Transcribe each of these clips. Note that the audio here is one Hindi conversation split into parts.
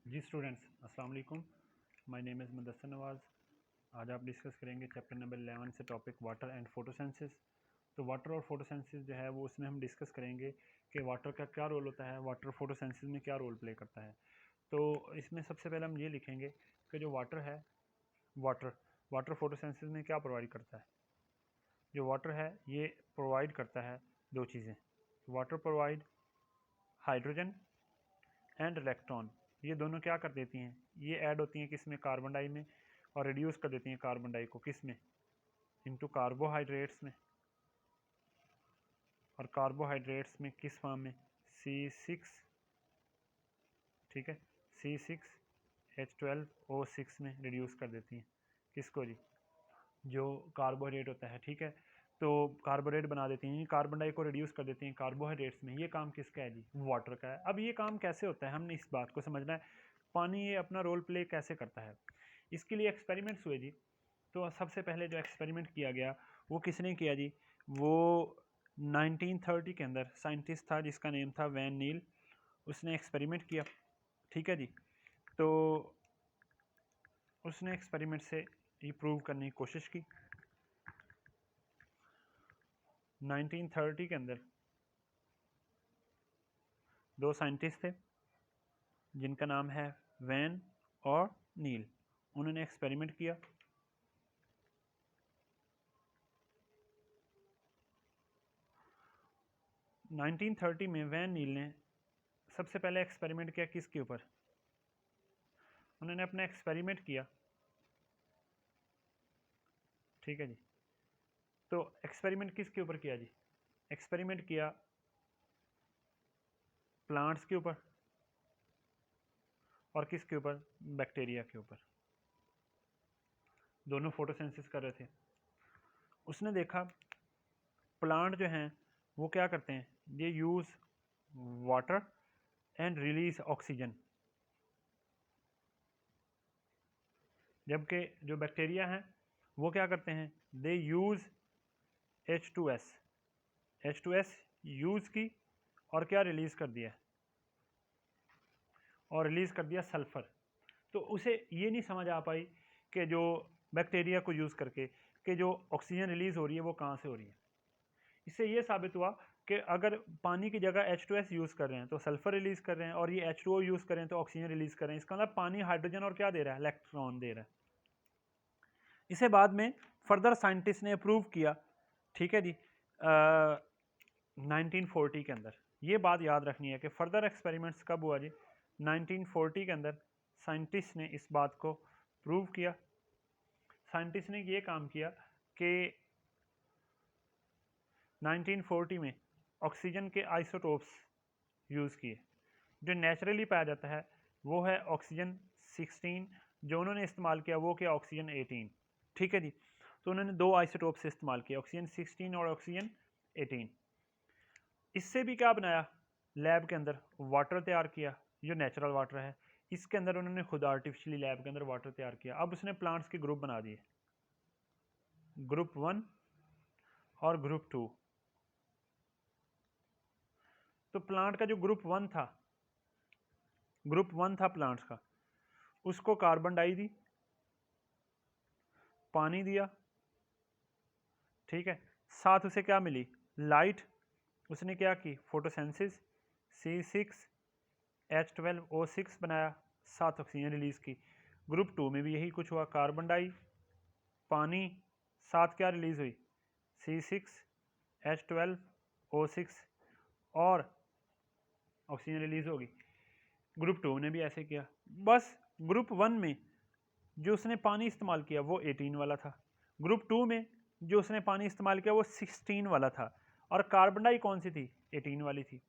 जी स्टूडेंट्स, अस्सलाम वालेकुम। माय नेम इज़ मुदस्सिर नवाज़। आज आप डिस्कस करेंगे चैप्टर नंबर 11 से टॉपिक वाटर एंड फोटोसिंथेसिस। तो वाटर और फोटोसिंथेसिस जो है वो उसमें हम डिस्कस करेंगे कि वाटर का क्या रोल होता है, वाटर फोटोसिंथेसिस में क्या रोल प्ले करता है। तो इसमें सबसे पहले हम ये लिखेंगे कि जो वाटर है, वाटर वाटर फोटोसिंथेसिस में क्या प्रोवाइड करता है। जो वाटर है ये प्रोवाइड करता है दो चीज़ें। Water provide hydrogen and electron. ये दोनों क्या कर देती हैं, ये ऐड होती हैं किस में, कार्बन डाई में, और रिड्यूस कर देती हैं कार्बन डाई को किस में, इनटू कार्बोहाइड्रेट्स में। और कार्बोहाइड्रेट्स में किस फॉर्म में, C6, ठीक है, C6H12O6 में रिड्यूस कर देती हैं किसको जी, जो कार्बोहाइड्रेट होता है, ठीक है। तो कार्बोहाइड्रेट बना देती हैं, कार्बन डाई को रिड्यूस कर देती हैं कार्बोहाइड्रेट्स में। ये काम किसका है जी, वाटर का है। अब ये काम कैसे होता है, हमने इस बात को समझना है, पानी ये अपना रोल प्ले कैसे करता है। इसके लिए एक्सपेरिमेंट्स हुए जी। तो सबसे पहले जो एक्सपेरिमेंट किया गया वो किसने किया जी, वो 1930 के अंदर साइंटिस्ट था जिसका नेम था वैन नील। उसने एक्सपेरिमेंट किया, ठीक है जी। तो उसने एक्सपेरिमेंट से ये प्रूव करने की कोशिश की। 1930 के अंदर दो साइंटिस्ट थे जिनका नाम है वैन और नील। उन्होंने एक्सपेरिमेंट किया। नाइनटीन 30 में वैन नील ने सबसे पहले एक्सपेरिमेंट किया किसके ऊपर, उन्होंने अपना एक्सपेरिमेंट किया, ठीक है जी। तो एक्सपेरिमेंट किसके ऊपर किया जी, एक्सपेरिमेंट किया प्लांट्स के ऊपर और किसके ऊपर, बैक्टीरिया के ऊपर। दोनों फोटोसिंथेसिस कर रहे थे। उसने देखा प्लांट जो हैं वो क्या करते हैं, ये use water and release oxygen, जबकि जो बैक्टीरिया हैं वो क्या करते हैं, दे यूज़ H2S। H2S यूज़ की और क्या रिलीज़ कर दिया, और रिलीज़ कर दिया सल्फ़र। तो उसे ये नहीं समझ आ पाई कि जो बैक्टीरिया को यूज़ करके कि जो ऑक्सीजन रिलीज़ हो रही है वो कहाँ से हो रही है। इससे ये साबित हुआ कि अगर पानी की जगह H2S यूज़ कर रहे हैं तो सल्फ़र रिलीज़ कर रहे हैं, और ये H2O यूज़ कर रहे हैं तो ऑक्सीजन रिलीज़ कर रहे हैं। इसका मतलब पानी हाइड्रोजन और क्या दे रहा है, इलेक्ट्रॉन दे रहा है। इसे बाद में फर्दर साइंटिस्ट ने अप्रूव किया, ठीक है जी, 1940 के अंदर। ये बात याद रखनी है कि फर्दर एक्सपेरिमेंट्स कब हुआ जी, 1940 के अंदर साइंटिस्ट ने इस बात को प्रूव किया। साइंटिस्ट ने ये काम किया कि 1940 में ऑक्सीजन के आइसोटोप्स यूज़ किए। जो नेचुरली पाया जाता है वो है ऑक्सीजन 16, जो उन्होंने इस्तेमाल किया वो क्या, ऑक्सीजन 18, ठीक है जी। तो उन्होंने दो आइसोटोप्स इस्तेमाल किए, ऑक्सीजन 16 और ऑक्सीजन 18। इससे भी क्या बनाया, लैब के अंदर वाटर तैयार किया जो नेचुरल वाटर है। इसके अंदर उन्होंने खुद आर्टिफिशियली लैब के अंदर वाटर तैयार किया। अब उसने प्लांट्स के ग्रुप बना दिए, ग्रुप 1 और ग्रुप 2। तो प्लांट का जो ग्रुप वन था प्लांट्स का, उसको कार्बन डाई दी, पानी दिया, ठीक है। साथ उसे क्या मिली, लाइट। उसने क्या की, फोटोसेंसिस, C6H12O6 बनाया, साथ ऑक्सीजन रिलीज की। ग्रुप 2 में भी यही कुछ हुआ, कार्बन डाई, पानी, साथ क्या रिलीज हुई, C6H12O6 और ऑक्सीजन रिलीज होगी। ग्रुप 2 ने भी ऐसे किया। बस ग्रुप 1 में जो उसने पानी इस्तेमाल किया वो 18 वाला था, ग्रुप 2 में जो उसने पानी इस्तेमाल किया वो 16 वाला था, और कार्बन डाई कौन सी थी, 18 वाली थी।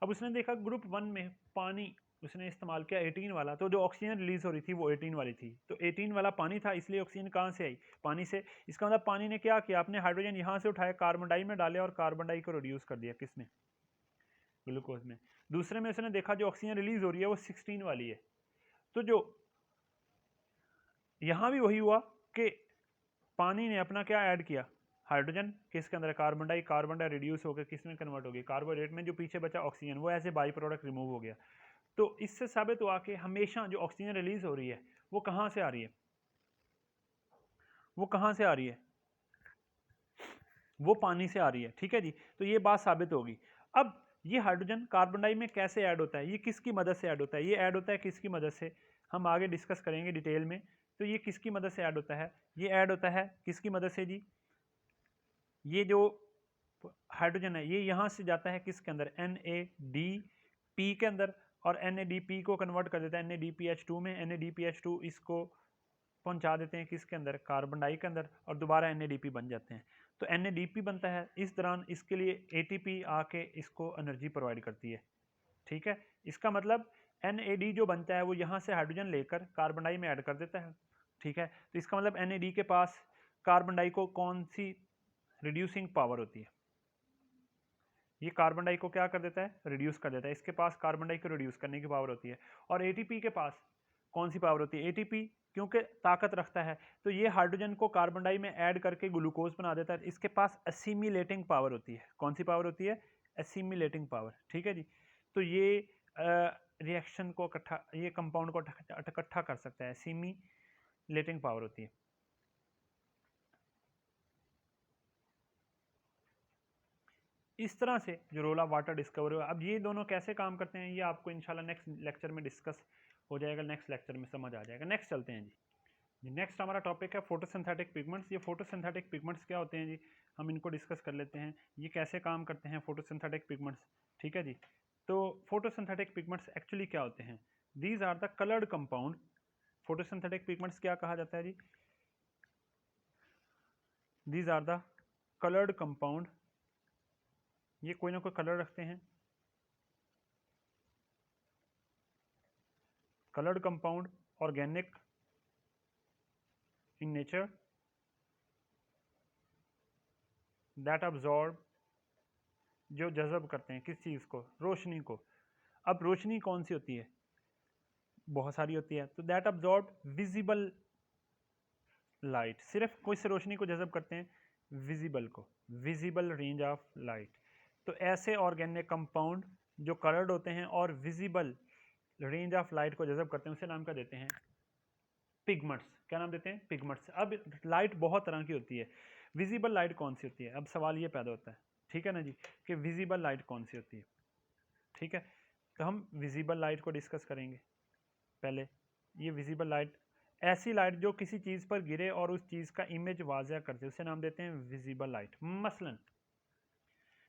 अब उसने देखा ग्रुप 1 में पानी उसने इस्तेमाल किया 18 वाला, तो जो ऑक्सीजन रिलीज हो रही थी वो 18 वाली थी। तो 18 वाला पानी था, इसलिए ऑक्सीजन कहाँ से आई, पानी से। इसका मतलब पानी ने क्या किया, अपने हाइड्रोजन यहाँ से उठाया, कार्बन डाई में डाले और कार्बन डाई को रिड्यूस कर दिया किसमें, ग्लूकोज में। दूसरे में उसने देखा जो ऑक्सीजन रिलीज हो रही है वो 16 वाली है। तो जो यहाँ भी वही हुआ कि पानी ने अपना क्या ऐड किया, हाइड्रोजन, किसके अंदर, कार्बन डाई रिड्यूस होकर किस में कन्वर्ट हो गई, कार्बोहाइड्रेट में। जो पीछे बचा ऑक्सीजन वो ऐसे बाई प्रोडक्ट रिमूव हो गया। तो इससे साबित हुआ कि हमेशा जो ऑक्सीजन रिलीज हो रही है वो कहाँ से आ रही है, वो कहाँ से आ रही है, वो पानी से आ रही है। ठीक है जी, तो ये बात साबित होगी। अब ये हाइड्रोजन कार्बन डाई में कैसे ऐड होता है, ये किसकी मदद से ऐड होता है, ये ऐड होता है किसकी मदद से, हम आगे डिस्कस करेंगे डिटेल में। तो ये किसकी मदद से ऐड होता है, ये ऐड होता है किसकी मदद से जी, ये जो हाइड्रोजन है ये यहाँ से जाता है किसके अंदर, NADP के अंदर, और NADP को कन्वर्ट कर देता है NADPH2 में, NADPH2 इसको पहुंचा देते हैं किसके अंदर, कार्बन डाई के अंदर, और दोबारा NADP बन जाते हैं। तो NADP बनता है, इस दौरान इसके लिए ATP आके इसको एनर्जी प्रोवाइड करती है। ठीक है, इसका मतलब NAD जो बनता है वो यहाँ से हाइड्रोजन लेकर कार्बन डाई में ऐड कर देता है। ठीक है, तो इसका मतलब NAD के पास कार्बन डाई को कौन सी रिड्यूसिंग पावर होती है, ये कार्बन डाई को क्या कर देता है, रिड्यूस कर देता है, इसके पास कार्बन डाई को रिड्यूस करने की पावर होती है। और ATP के पास कौन सी पावर होती है, ATP क्योंकि ताकत रखता है तो ये हाइड्रोजन को कार्बन डाई में ऐड करके ग्लूकोज बना देता है, इसके पास असीमिलेटिंग पावर होती है। कौन सी पावर होती है, असीमिलेटिंग पावर। ठीक है जी, तो ये रिएक्शन को इकट्ठा, ये कंपाउंड को इकट्ठा कर सकता है, असीमिलेटिंग पावर होती है। इस तरह से जो रोल ऑफ वाटर डिस्कवर हुआ। अब ये दोनों कैसे काम करते हैं ये आपको इंशाल्लाह नेक्स्ट लेक्चर में डिस्कस हो जाएगा, नेक्स्ट लेक्चर में समझ आ जाएगा। नेक्स्ट चलते हैं जी, नेक्स्ट हमारा टॉपिक है फोटोसिंथेटिक पिगमेंट्स। ये फोटोसिंथेटिक पिगमेंट्स क्या होते हैं जी, हम इनको डिस्कस कर लेते हैं, ये कैसे काम करते हैं फोटोसिंथेटिक पिगमेंट्स। ठीक है जी, तो फोटोसिंथेटिक पिगमेंट्स एक्चुअली क्या होते हैं, these are the coloured compound. Photosynthetic pigments क्या कहा जाता है जी, these are the coloured compound, ये कोई ना कोई कलर रखते हैं, colored compound organic in nature that absorb, जो जज़ब करते हैं किस चीज़ को, रोशनी को। अब रोशनी कौन सी होती है, बहुत सारी होती है, तो दैट अब्जॉर्ब विजिबल लाइट, सिर्फ किस रोशनी को जज़ब करते हैं, विजिबल को, विजिबल रेंज ऑफ लाइट। तो ऐसे ऑर्गेनिक कंपाउंड जो कलर्ड होते हैं और विजिबल रेंज ऑफ लाइट को जज़ब करते हैं उसे नाम क्या देते हैं, पिगमेंट्स। क्या नाम देते हैं, पिगमेंट्स। अब लाइट बहुत तरह की होती है, विजिबल लाइट कौन सी होती है, अब सवाल ये पैदा होता है, ठीक है ना जी, कि विजिबल लाइट कौन सी होती है। ठीक है, तो हम विजिबल लाइट को डिस्कस करेंगे पहले। ये विजिबल लाइट, ऐसी लाइट जो किसी चीज़ पर गिरे और उस चीज़ का इमेज वाज़ह कर दे, उसे नाम देते हैं विजिबल लाइट। मसलन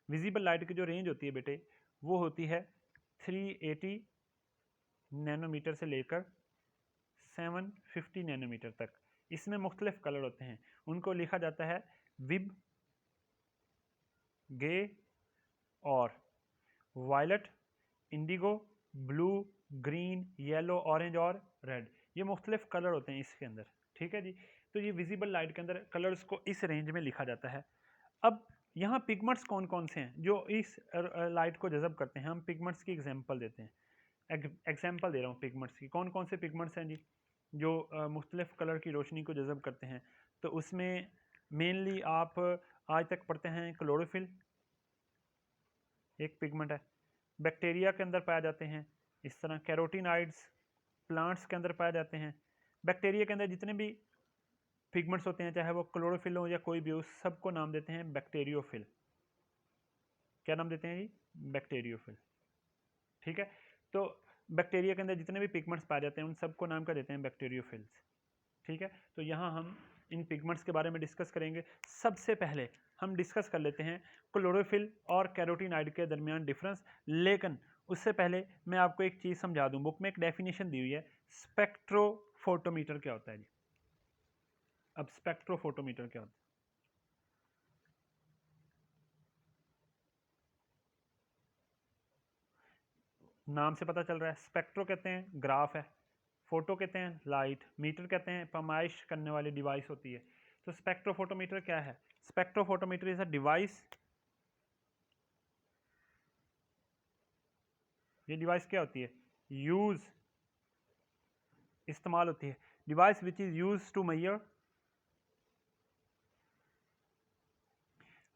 विजिबल लाइट की जो रेंज होती है बेटे वो होती है 380 नैनोमीटर से लेकर 750 नैनोमीटर तक। इसमें मुख्तलिफ कलर होते हैं, उनको लिखा जाता है विब, गे और violet, Indigo, blue, green, yellow, orange और रेड। ये मुख्तलिफ कलर होते हैं इसके अंदर। ठीक है जी, तो ये विजिबल लाइट के अंदर कलर्स को इस रेंज में लिखा जाता है। अब यहाँ पिगमेंट्स कौन कौन से हैं जो इस लाइट को जज़ब करते हैं, हम पिगमेंट्स की एग्जांपल देते हैं। एग्जांपल दे रहा हूँ पिगमेंट्स की, कौन कौन से पिगमेंट्स हैं जी जो मुख्तलिफ कलर की रोशनी को जज़ब करते हैं। तो उसमें मेनली आप आज तक पढ़ते हैं क्लोरोफिल, एक पिगमेंट है, बैक्टीरिया के अंदर पाए जाते हैं। इस तरह कैरोटीनॉइड्स प्लांट्स के अंदर पाए जाते हैं। बैक्टीरिया के अंदर जितने भी पिगमेंट्स होते हैं चाहे वो क्लोरोफिल हो या कोई भी हो, सबको नाम देते हैं बैक्टीरियोफिल। क्या नाम देते हैं जी, बैक्टीरियोफिल। ठीक है, तो बैक्टीरिया के अंदर जितने भी पिगमेंट्स पाए जाते हैं उन सबको नाम क्या देते हैं, बैक्टीरियोफिल्स। ठीक है, तो यहाँ हम इन पिगमेंट्स के बारे में डिस्कस करेंगे। सबसे पहले हम डिस्कस कर लेते हैं क्लोरोफिल और कैरोटीनॉइड के दरमियान डिफरेंस। लेकिन उससे पहले मैं आपको एक चीज़ समझा दूं, बुक में एक डेफिनेशन दी हुई है, स्पेक्ट्रोफोटोमीटर क्या होता है जी। अब स्पेक्ट्रोफोटोमीटर क्या होता है, नाम से पता चल रहा है। स्पेक्ट्रो कहते हैं ग्राफ है, फोटो कहते हैं लाइट, मीटर कहते हैं पैमाइश करने वाली डिवाइस होती है। तो स्पेक्ट्रोफोटोमीटर क्या है, स्पेक्ट्रोफोटोमीटर इज अ डिवाइस, ये डिवाइस क्या होती है, यूज, इस्तेमाल होती है, device which is use to measure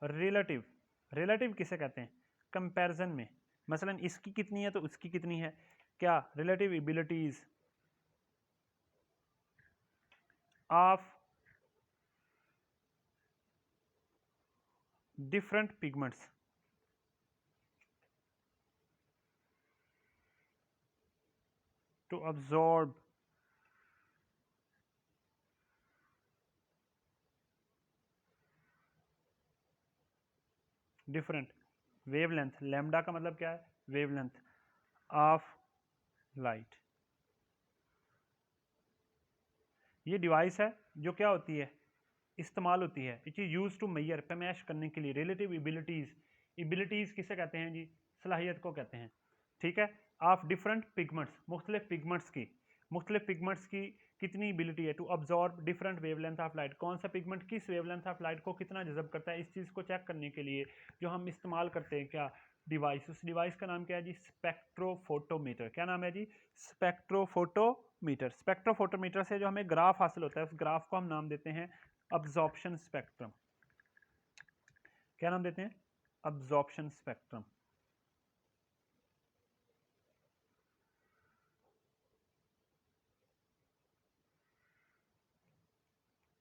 relative, relative किसे कहते हैं, कंपैरिजन में, मसलन इसकी कितनी है तो उसकी कितनी है, क्या relative abilities of different pigments to absorb different wavelength, lambda का मतलब क्या है, वेवलेंथ ऑफ लाइट। ये डिवाइस है जो क्या होती है, इस्तेमाल होती है, it is use to measure, पैमाइश करने के लिए रिलेटिव एबिलिटीज, एबिलिटीज किसे कहते हैं जी, सलाहियत को कहते हैं, ठीक है, ऑफ डिफरेंट पिगमेंट्स, मुख्तलिफ पिगमेंट्स की, मुख्तलिफ पिगमेंट्स की कितनी एबिलिटी है to absorb different wavelength of light, कौन सा पिगमेंट किस वेवलेंथ ऑफ लाइट को कितना जज़ब करता है, इस चीज़ को चेक करने के लिए जो हम इस्तेमाल करते हैं क्या डिवाइस, उस डिवाइस का नाम क्या है जी, स्पेक्ट्रोफोटोमीटर। क्या नाम है जी, स्पेक्ट्रोफोटोमीटर। स्पेक्ट्रोफोटोमीटर से जो हमें ग्राफ हासिल होता है उस ग्राफ को हम नाम देते हैं अब्जॉर्प्शन स्पेक्ट्रम। क्या नाम देते हैं, absorption spectrum.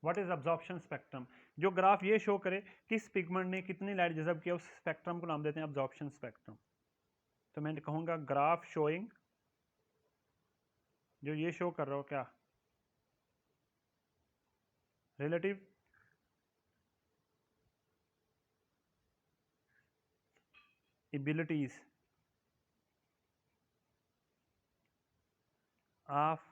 What is absorption spectrum, जो ग्राफ ये शो करे किस पिगमेंट ने कितनी लाइट जज़ब किया, उस स्पेक्ट्रम को नाम देते हैं अब्जॉर्प्शन स्पेक्ट्रम। तो मैं कहूंगा ग्राफ शोइंग, जो ये शो कर रहा हो क्या, रिलेटिव एबिलिटीज ऑफ